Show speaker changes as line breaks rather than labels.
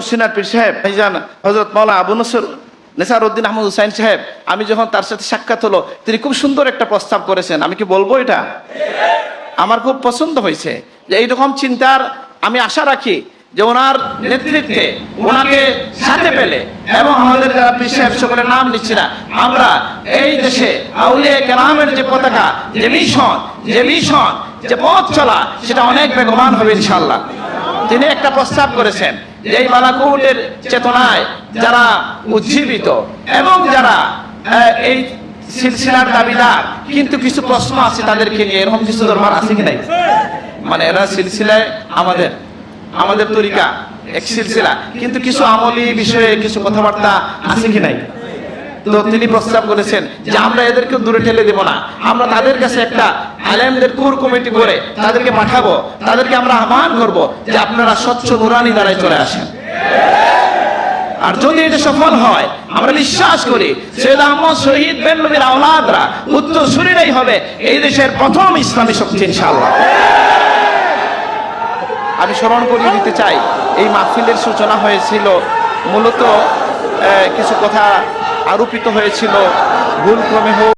সিনার পীর সাহেব ভাইজান হযরত মাওলানা আবু নসর নেসারউদ্দিন আহমদ হুসাইন সাহেব, আমি যখন তার সাথে সাক্ষাৎ হলো, তিনি খুব সুন্দর একটা প্রস্তাব করেছেন। আমি কি বলবো, এটা আমার খুব পছন্দ হয়েছে। যে এইরকম চিন্তার আমি আশা রাখি যে ওনার নেতৃত্বে, ওনাকে সাথে পেলে, এবং আমাদের যারা পীর সাহেব সকলের নাম নিচ্ছি না, আমরা এই দেশে আউলিয়া কেরামের যে পতাকা, যে মিশন, যে পথ চলা, সেটা অনেক বেগবান হবে ইনশাআল্লাহ। তিনি একটা প্রস্তাব করেছেন যে এই বালাকোটের চেতনায় যারা উজ্জীবিত এবং যারা এই সিলসিলার দাবিদার, কিন্তু কিছু প্রশ্ন আছে তাদেরকে নিয়ে, এরকম কিছু দরবার আছে কি নাই? মানে এরা সিলসিলায় আমাদের তরিকা এক সিলসিলা, কিন্তু কিছু আমলি বিষয়ে কিছু কথাবার্তা আছে কি নাই? তো তিনি প্রস্তাব করেছেন যে আমরা এদেরকে দূরে ঠেলে দেব না, আমরা তাদের কাছে একটা আলেমদের কোর কমিটি করে তাদেরকে পাঠাবো, তাদেরকে আমরা আহ্বান করব যে আপনারা স্বচ্ছ নুরানি দ্বারাই চলে আসেন। আর যদি এটা সফল হয়, আমরা বিশ্বাস করি সৈয়দ আহমদ শহীদ বেনবীর আওলাদরা উত্তরসূরিরাই হবে এই দেশের প্রথম ইসলামী শক্তি ইনশাআল্লাহ। আমি স্মরণ করিয়ে দিতে চাই, এই মাহফিলের সূচনা হয়েছিল মূলত কিছু কথা আরোপিত হয়েছিল, ভুলক্রমে হোক